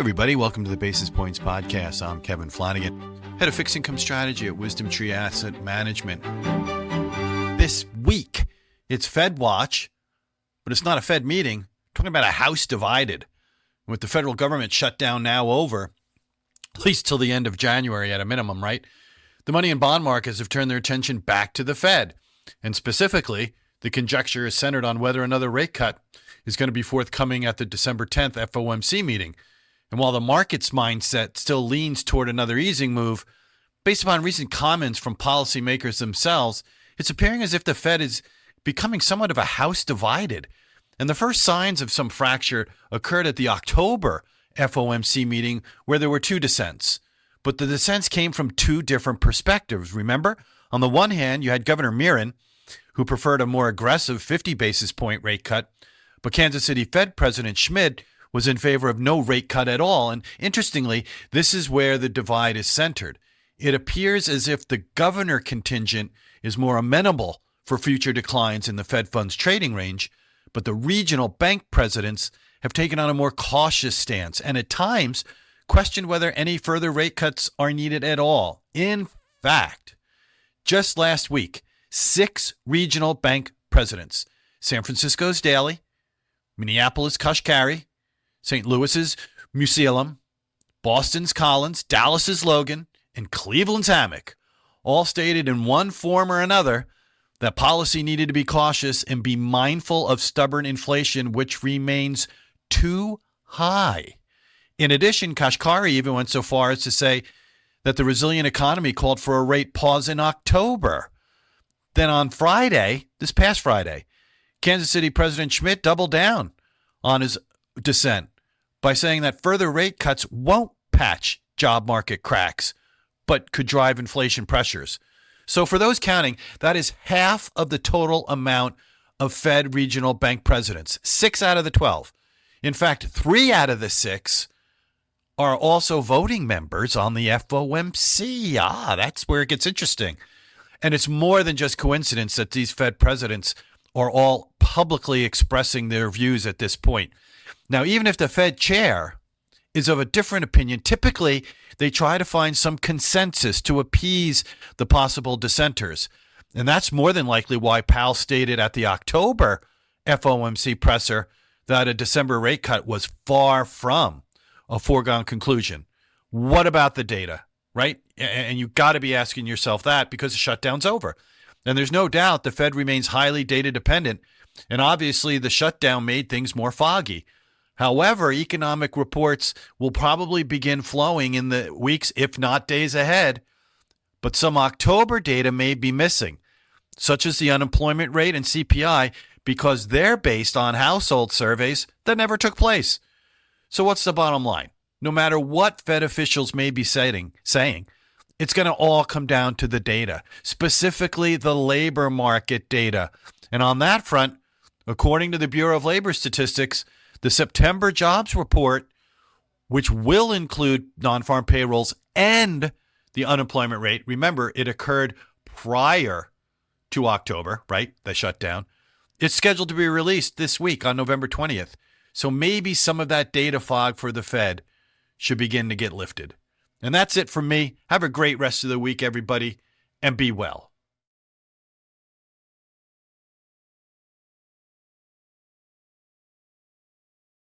everybody. Welcome to the Basis Points Podcast. I'm Kevin Flanagan, head of fixed income strategy at Wisdom Tree Asset Management. This week, it's Fed Watch, but it's not a Fed meeting. We're talking about a house divided. With the federal government shut down now over, at least till the end of January at a minimum, right? The money and bond markets have turned their attention back to the Fed. And specifically, the conjecture is centered on whether another rate cut is going to be forthcoming at the December 10th FOMC meeting. And while the market's mindset still leans toward another easing move, based upon recent comments from policymakers themselves, it's appearing as if the Fed is becoming somewhat of a house divided. And the first signs of some fracture occurred at the October FOMC meeting where there were two dissents. But the dissents came from two different perspectives. Remember, on the one hand, you had Governor Miron, who preferred a more aggressive 50 basis point rate cut, but Kansas City Fed President Schmidt was in favor of no rate cut at all. And interestingly, this is where the divide is centered. It appears as if the governor contingent is more amenable for future declines in the Fed funds trading range, but the regional bank presidents have taken on a more cautious stance and at times questioned whether any further rate cuts are needed at all. In fact, just last week, 6 regional bank presidents, San Francisco's Daly, Minneapolis' Kashkari, St. Louis's Musilam, Boston's Collins, Dallas's Logan, and Cleveland's Hammock all stated in one form or another that policy needed to be cautious and be mindful of stubborn inflation, which remains too high. In addition, Kashkari even went so far as to say that the resilient economy called for a rate pause in October. Then on Friday, this past Friday, Kansas City President Schmidt doubled down on his dissent by saying that further rate cuts won't patch job market cracks, but could drive inflation pressures. So for those counting, that is half of the total amount of Fed regional bank presidents, 6 out of the 12. In fact, 3 out of the 6 are also voting members on the FOMC. That's where it gets interesting. And it's more than just coincidence that these Fed presidents are all publicly expressing their views at this point. Now, even if the Fed chair is of a different opinion, typically they try to find some consensus to appease the possible dissenters. And that's more than likely why Powell stated at the October FOMC presser that a December rate cut was far from a foregone conclusion. What about the data, right? And you've got to be asking yourself that because the shutdown's over. And there's no doubt the Fed remains highly data dependent. And obviously the shutdown made things more foggy. However, economic reports will probably begin flowing in the weeks, if not days ahead. But some October data may be missing, such as the unemployment rate and CPI, because they're based on household surveys that never took place. So what's the bottom line? No matter what Fed officials may be saying, it's going to all come down to the data, specifically the labor market data. And on that front, according to the Bureau of Labor Statistics, the September jobs report, which will include non-farm payrolls and the unemployment rate, remember, it occurred prior to October, right? The shutdown. It's scheduled to be released this week on November 20th. So maybe some of that data fog for the Fed should begin to get lifted. And that's it from me. Have a great rest of the week, everybody, and be well.